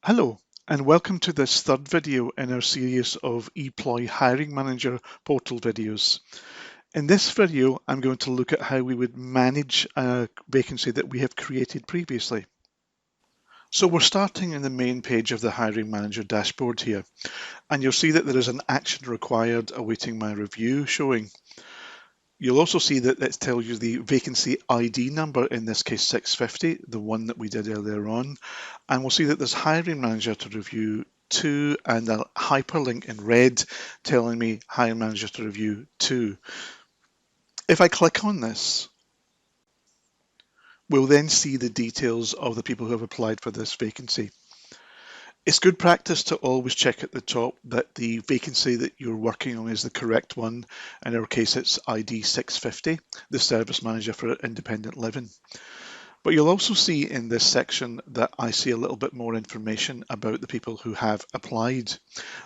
Hello, and welcome to this third video in our series of Eploy Hiring Manager portal videos. In this video, I'm going to look at how we would manage a vacancy that we have created previously. So we're starting in the main page of the Hiring Manager dashboard here, and you'll see that there is an action required awaiting my review showing. You'll also see that it tells you the vacancy ID number, in this case 650, the one that we did earlier on. And we'll see that there's hiring manager to review 2 and a hyperlink in red telling me hiring manager to review 2. If I click on this, we'll then see the details of the people who have applied for this vacancy. It's good practice to always check at the top that the vacancy that you're working on is the correct one. In our case, it's ID 650, the service manager for independent living. But you'll also see in this section that I see a little bit more information about the people who have applied.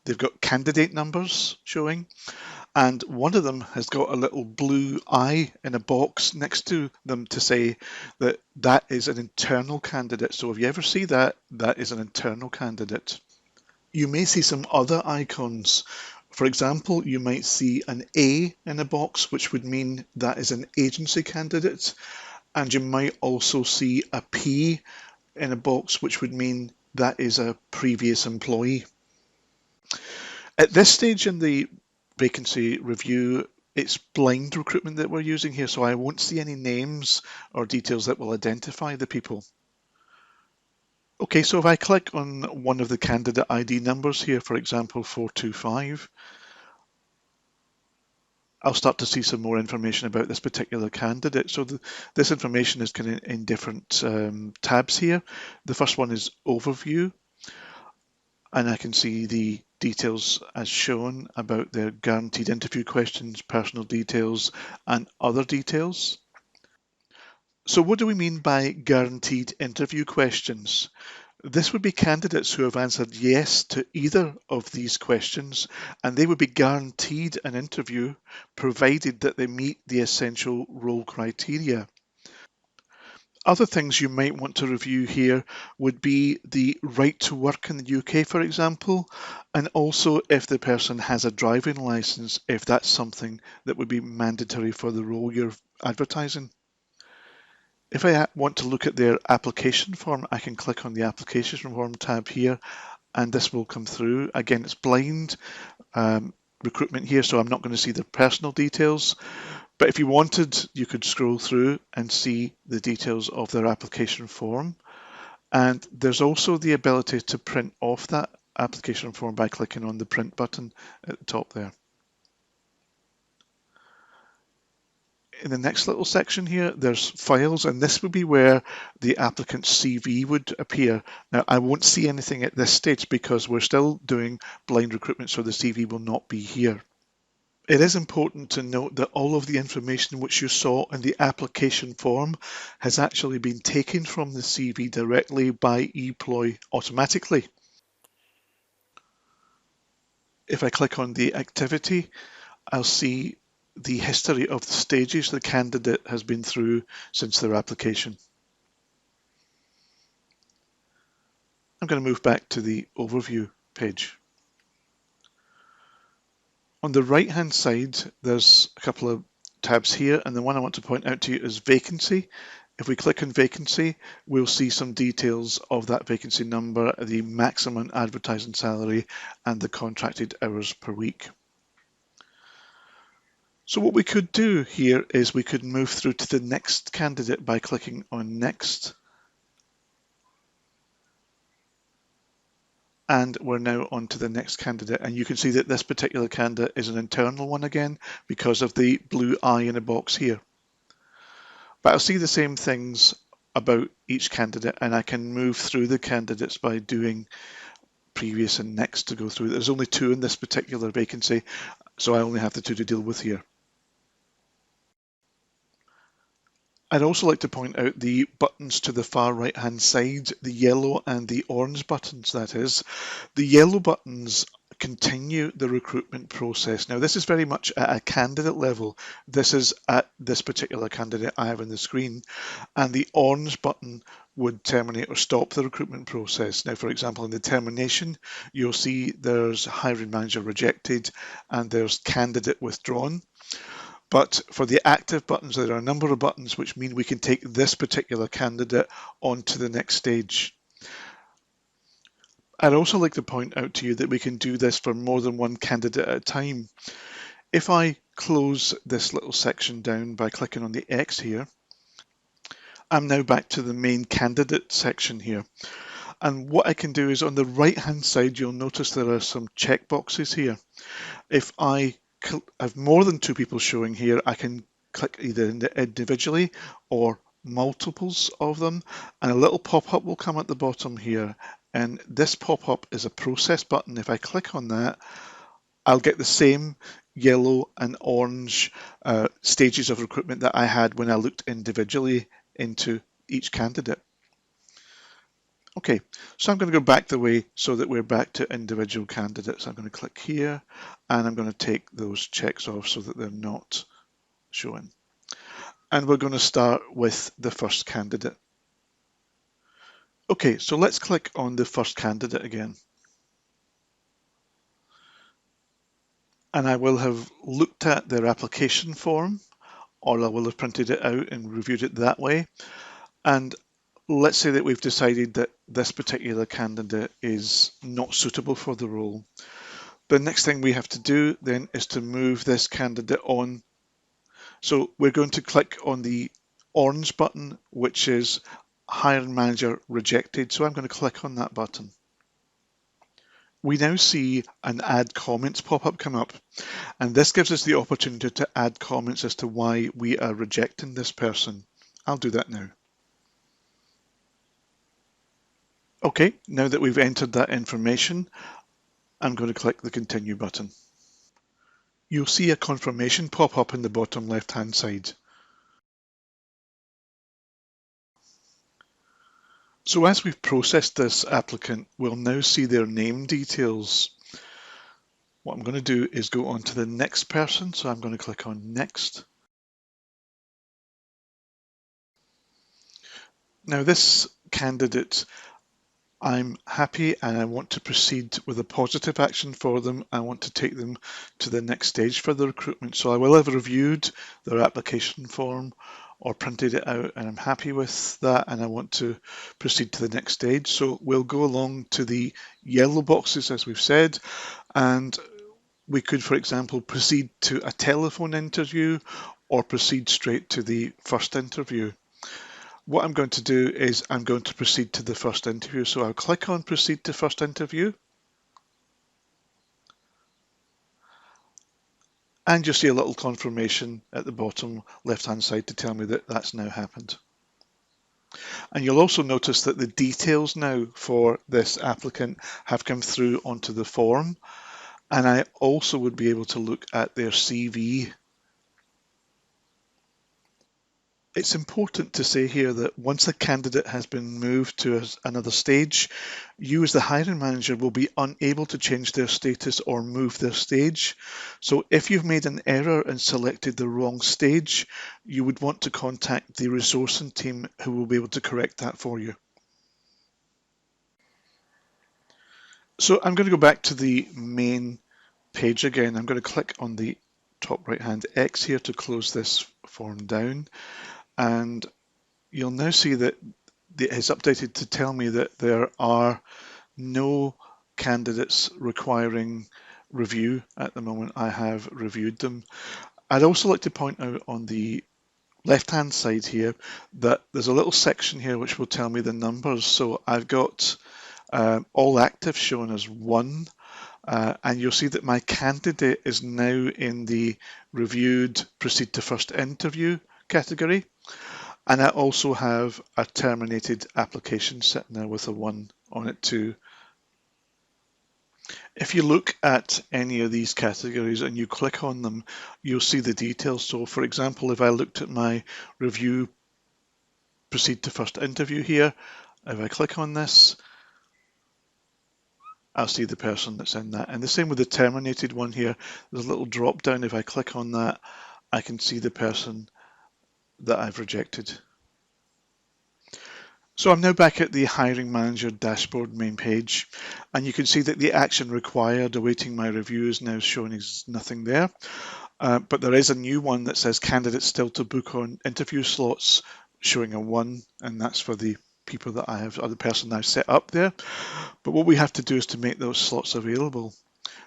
They've got candidate numbers showing, and one of them has got a little blue eye in a box next to them to say that that is an internal candidate. So if you ever see that, that is an internal candidate. You may see some other icons. For example, you might see an A in a box, which would mean that is an agency candidate. And you might also see a P in a box, which would mean that is a previous employee. At this stage in the vacancy review, it's blind recruitment that we're using here, so I won't see any names or details that will identify the people. Okay, so if I click on one of the candidate ID numbers here, for example, 425, I'll start to see some more information about this particular candidate. So this information is kind of in different tabs here. The first one is Overview, and I can see the details as shown about their guaranteed interview questions, personal details, and other details. So what do we mean by guaranteed interview questions? This would be candidates who have answered yes to either of these questions, and they would be guaranteed an interview provided that they meet the essential role criteria. Other things you might want to review here would be the right to work in the UK, for example, and also if the person has a driving license, if that's something that would be mandatory for the role you're advertising. If I want to look at their application form, I can click on the application form tab here, and this will come through. Again, it's blind recruitment here, so I'm not going to see their personal details. But if you wanted, you could scroll through and see the details of their application form. And there's also the ability to print off that application form by clicking on the print button at the top there. In the next little section here, there's files, and this would be where the applicant's CV would appear. Now, I won't see anything at this stage because we're still doing blind recruitment, so the CV will not be here. It is important to note that all of the information which you saw in the application form has actually been taken from the CV directly by Eploy automatically. If I click on the activity, I'll see the history of the stages the candidate has been through since their application. I'm going to move back to the overview page. On the right hand side, there's a couple of tabs here, and the one I want to point out to you is Vacancy. If we click on Vacancy, we'll see some details of that vacancy number, the maximum advertising salary, and the contracted hours per week. So what we could do here is we could move through to the next candidate by clicking on Next. And we're now on to the next candidate. And you can see that this particular candidate is an internal one again because of the blue eye in a box here. But I'll see the same things about each candidate, and I can move through the candidates by doing previous and next to go through. There's only 2 in this particular vacancy, so I only have the 2 to deal with here. I'd also like to point out the buttons to the far right hand side, the yellow and the orange buttons, that is. The yellow buttons continue the recruitment process. Now this is very much at a candidate level. This is at this particular candidate I have on the screen, and the orange button would terminate or stop the recruitment process. Now, for example, in the termination, you'll see there's hiring manager rejected and there's candidate withdrawn. But for the active buttons, there are a number of buttons which mean we can take this particular candidate on to the next stage. I'd also like to point out to you that we can do this for more than one candidate at a time. If I close this little section down by clicking on the X here, I'm now back to the main candidate section here. And what I can do is on the right hand side, you'll notice there are some checkboxes here. If I have more than two people showing here, I can click either individually or multiples of them, and a little pop-up will come at the bottom here. And this pop-up is a process button. If I click on that, I'll get the same yellow and orange stages of recruitment that I had when I looked individually into each candidate. Okay, so I'm going to go back the way so that we're back to individual candidates. I'm going to click here and I'm going to take those checks off so that they're not showing. And we're going to start with the first candidate. Okay, so let's click on the first candidate again. And I will have looked at their application form, or I will have printed it out and reviewed it that way. And let's say that we've decided that this particular candidate is not suitable for the role. The next thing we have to do then is to move this candidate on. So we're going to click on the orange button, which is hiring manager rejected. So I'm going to click on that button. We now see an add comments pop-up come up, and this gives us the opportunity to add comments as to why we are rejecting this person. I'll do that now. Okay, now that we've entered that information, I'm going to click the continue button. You'll see a confirmation pop up in the bottom left-hand side. So as we've processed this applicant, we'll now see their name details. What I'm going to do is go on to the next person. So I'm going to click on next. Now this candidate, I'm happy and I want to proceed with a positive action for them. I want to take them to the next stage for the recruitment. So I will have reviewed their application form or printed it out and I'm happy with that and I want to proceed to the next stage. So we'll go along to the yellow boxes as we've said, and we could, for example, proceed to a telephone interview or proceed straight to the first interview. What I'm going to do is I'm going to proceed to the first interview. So I'll click on proceed to first interview. And you'll see a little confirmation at the bottom left-hand side to tell me that that's now happened. And you'll also notice that the details now for this applicant have come through onto the form. And I also would be able to look at their CV. It's important to say here that once a candidate has been moved to another stage, you as the hiring manager will be unable to change their status or move their stage. So if you've made an error and selected the wrong stage, you would want to contact the resourcing team who will be able to correct that for you. So I'm going to go back to the main page again. I'm going to click on the top right hand X here to close this form down. And you'll now see that it has updated to tell me that there are no candidates requiring review at the moment. I have reviewed them. I'd also like to point out on the left-hand side here that there's a little section here which will tell me the numbers. So I've got all active shown as 1, and you'll see that my candidate is now in the reviewed proceed to first interview category. And I also have a terminated application sitting there with a 1 on it too. If you look at any of these categories and you click on them, you'll see the details. So for example, if I looked at my review proceed to first interview here, if I click on this, I'll see the person that's in that. And the same with the terminated one here. There's a little drop down. If I click on that, I can see the person that I've rejected. So I'm now back at the Hiring Manager dashboard main page, and you can see that the action required awaiting my review is now showing as nothing there. But there is a new one that says candidates still to book on interview slots, showing a 1, and that's for the people that I have, or the person I've set up there. But what we have to do is to make those slots available.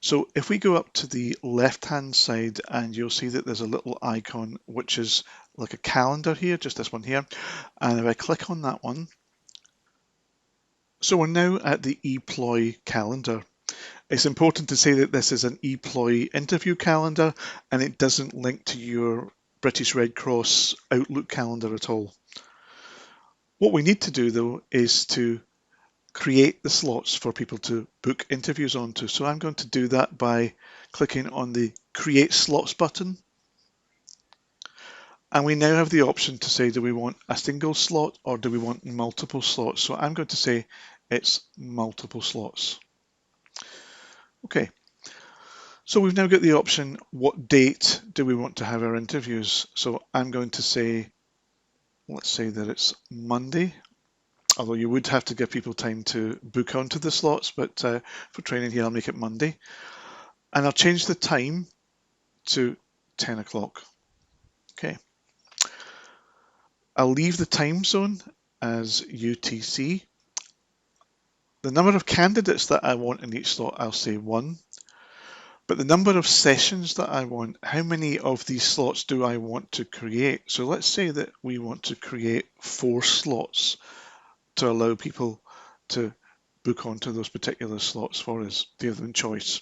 So if we go up to the left-hand side, and you'll see that there's a little icon which is like a calendar here, just this one here. And if I click on that one, so we're now at the Eploy calendar. It's important to say that this is an Eploy interview calendar, and it doesn't link to your British Red Cross Outlook calendar at all. What we need to do though is to create the slots for people to book interviews onto. So I'm going to do that by clicking on the Create Slots button. And we now have the option to say, do we want a single slot or do we want multiple slots? So I'm going to say it's multiple slots. Okay. So we've now got the option, what date do we want to have our interviews? So I'm going to say, let's say that it's Monday, although you would have to give people time to book onto the slots, but for training here, I'll make it Monday. And I'll change the time to 10 o'clock. Okay. I'll leave the time zone as UTC. The number of candidates that I want in each slot, I'll say 1. But the number of sessions that I want, how many of these slots do I want to create? So let's say that we want to create 4 slots to allow people to book onto those particular slots for us, they have them in choice.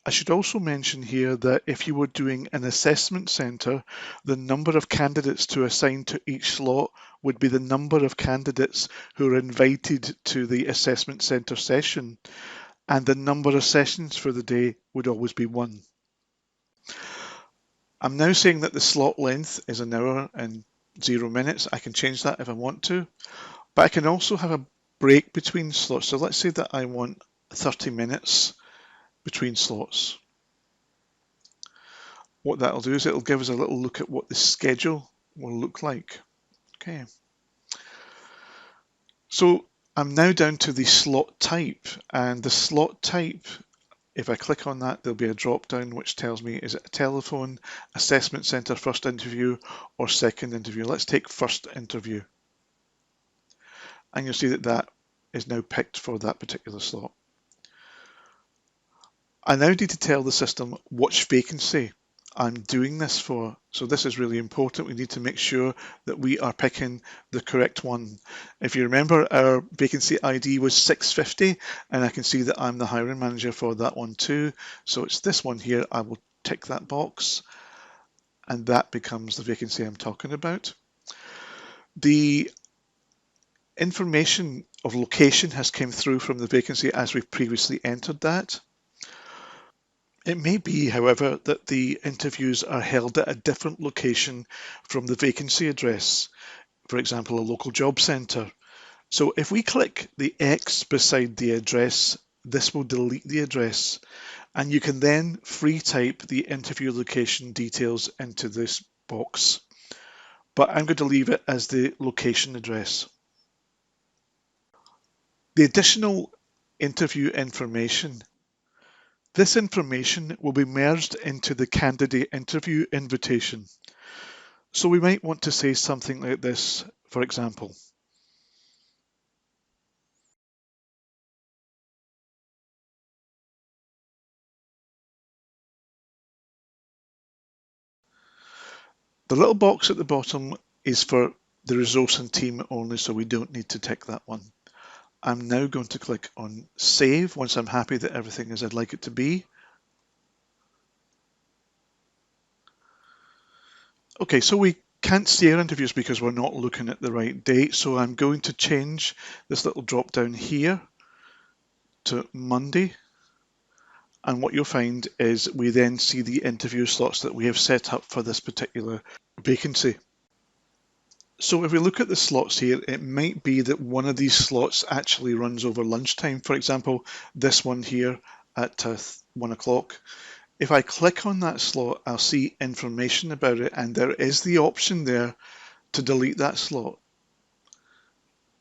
I should also mention here that if you were doing an assessment centre, the number of candidates to assign to each slot would be the number of candidates who are invited to the assessment centre session, and the number of sessions for the day would always be 1. I'm now saying that the slot length is 1 hour and 0 minutes. I can change that if I want to, but I can also have a break between slots. So let's say that I want 30 minutes between slots. What that'll do is it'll give us a little look at what the schedule will look like. Okay. So I'm now down to the slot type, and the slot type, if I click on that, there'll be a drop down which tells me, is it a telephone, assessment centre, first interview, or second interview? Let's take first interview. And you'll see that that is now picked for that particular slot. I now need to tell the system which vacancy I'm doing this for. So this is really important. We need to make sure that we are picking the correct one. If you remember, our vacancy ID was 650, and I can see that I'm the hiring manager for that one too. So it's this one here. I will tick that box, and that becomes the vacancy I'm talking about. The information of location has come through from the vacancy as we've previously entered that. It may be, however, that the interviews are held at a different location from the vacancy address, for example, a local job centre. So if we click the X beside the address, this will delete the address, and you can then free type the interview location details into this box. But I'm going to leave it as the location address. The additional interview information. This information will be merged into the candidate interview invitation. So we might want to say something like this, for example. The little box at the bottom is for the resource and team only, so we don't need to tick that one. I'm now going to click on Save once I'm happy that everything is as I'd like it to be. Okay, so we can't see our interviews because we're not looking at the right date, so I'm going to change this little drop down here to Monday. And what you'll find is we then see the interview slots that we have set up for this particular vacancy. So if we look at the slots here, it might be that one of these slots actually runs over lunchtime. For example, this one here at 1 o'clock. If I click on that slot, I'll see information about it, and there is the option there to delete that slot.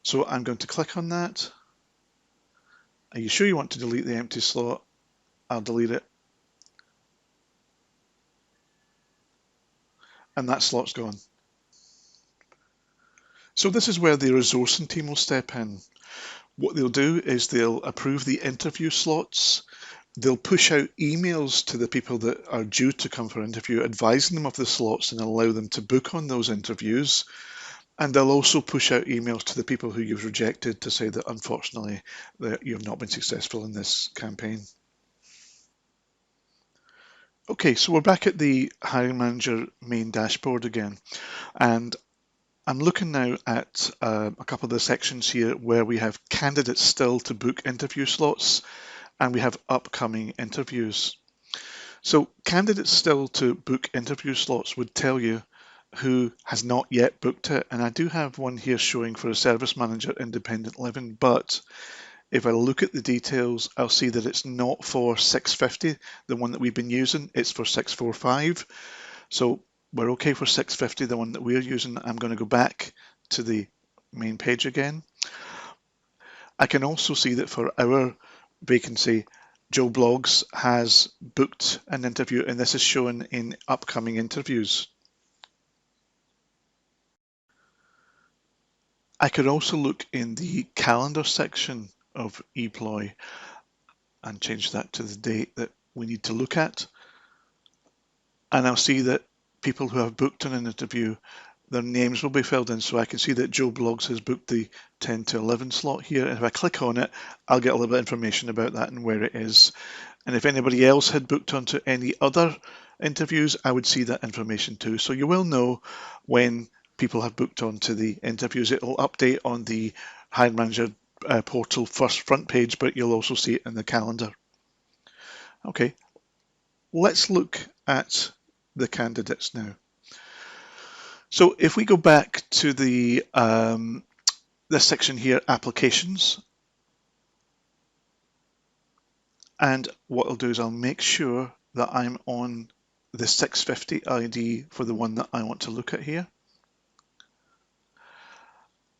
So I'm going to click on that. Are you sure you want to delete the empty slot? I'll delete it. And that slot's gone. So this is where the resourcing team will step in. What they'll do is they'll approve the interview slots. They'll push out emails to the people that are due to come for interview, advising them of the slots and allow them to book on those interviews. And they'll also push out emails to the people who you've rejected to say that unfortunately that you've not been successful in this campaign. Okay, so we're back at the hiring manager main dashboard again, and I'm looking now at a couple of the sections here where we have candidates still to book interview slots and we have upcoming interviews. So candidates still to book interview slots would tell you who has not yet booked it. And I do have one here showing for a service manager independent living, but if I look at the details, I'll see that it's not for 650, the one that we've been using, it's for 645. So we're okay for 650, the one that we're using. I'm going to go back to the main page again. I can also see that for our vacancy, Joe Blogs has booked an interview, and this is shown in upcoming interviews. I could also look in the calendar section of Eploy and change that to the date that we need to look at. And I'll see that people who have booked an interview, their names will be filled in. So I can see that Joe Blogs has booked the 10 to 11 slot here. And if I click on it, I'll get a little bit of information about that and where it is. And if anybody else had booked onto any other interviews, I would see that information too. So you will know when people have booked onto the interviews. It will update on the hiring manager portal first front page, but you'll also see it in the calendar. Okay, let's look at the candidates now. So if we go back to the this section here, applications, and what I'll do is I'll make sure that I'm on the 650 ID for the one that I want to look at here.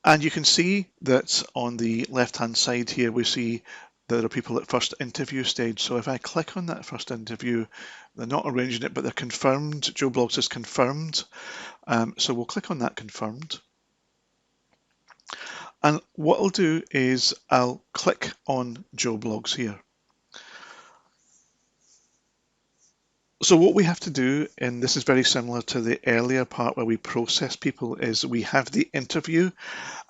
And you can see that on the left-hand side here, we see there are people at first interview stage. So if I click on that first interview, they're not arranging it, but they're confirmed. Joe Blogs is confirmed. So we'll click on that confirmed. And what I'll do is I'll click on Joe Blogs here. So what we have to do, and this is very similar to the earlier part where we process people, is we have the interview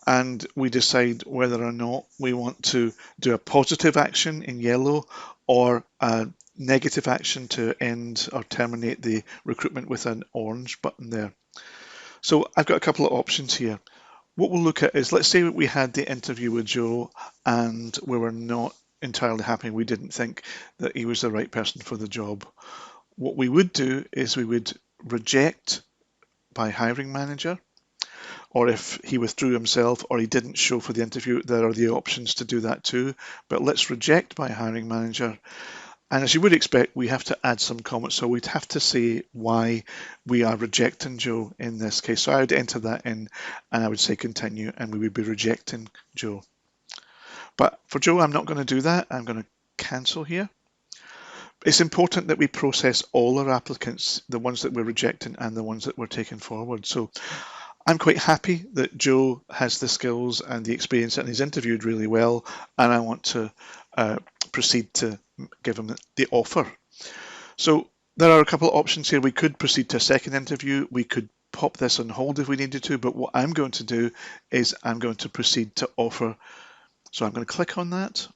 and we decide whether or not we want to do a positive action in yellow or a negative action to end or terminate the recruitment with an orange button there. So I've got a couple of options here. What we'll look at is, let's say we had the interview with Joe and we were not entirely happy. We didn't think that he was the right person for the job. What we would do is we would reject by hiring manager, or if he withdrew himself or he didn't show for the interview, there are the options to do that too. But let's reject by hiring manager. And as you would expect, we have to add some comments. So we'd have to say why we are rejecting Joe in this case. So I would enter that in and I would say continue, and we would be rejecting Joe. But for Joe, I'm not going to do that. I'm going to cancel here. It's important that we process all our applicants, the ones that we're rejecting and the ones that we're taking forward. So I'm quite happy that Joe has the skills and the experience and he's interviewed really well, and I want to proceed to give him the offer. So there are a couple of options here. We could proceed to a second interview. We could pop this on hold if we needed to, but what I'm going to do is I'm going to proceed to offer. So I'm going to click on that.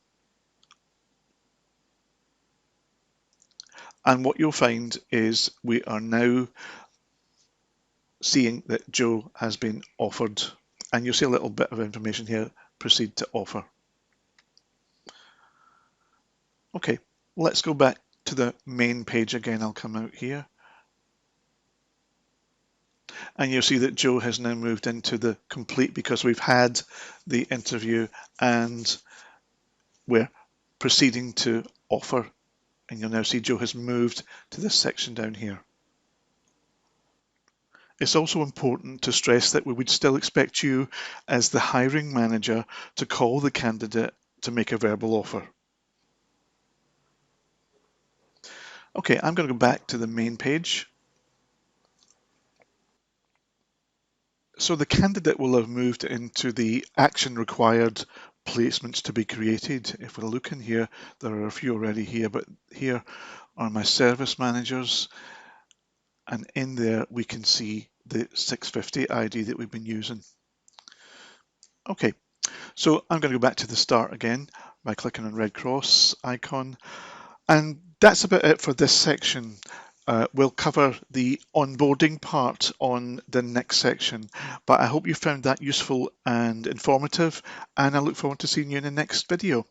And what you'll find is we are now seeing that Joe has been offered. And you'll see a little bit of information here, proceed to offer. Okay, let's go back to the main page again. I'll come out here. And you'll see that Joe has now moved into the complete because we've had the interview and we're proceeding to offer. And you'll now see Joe has moved to this section down here. It's also important to stress that we would still expect you as the hiring manager to call the candidate to make a verbal offer. Okay, I'm going to go back to the main page. So the candidate will have moved into the action required placements to be created. If we look in here, there are a few already here, but here are my service managers, and in there we can see the 650 ID that we've been using. Okay, so I'm going to go back to the start again by clicking on Red Cross icon, and that's about it for this section. We'll cover the onboarding part on the next section, but I hope you found that useful and informative, and I look forward to seeing you in the next video.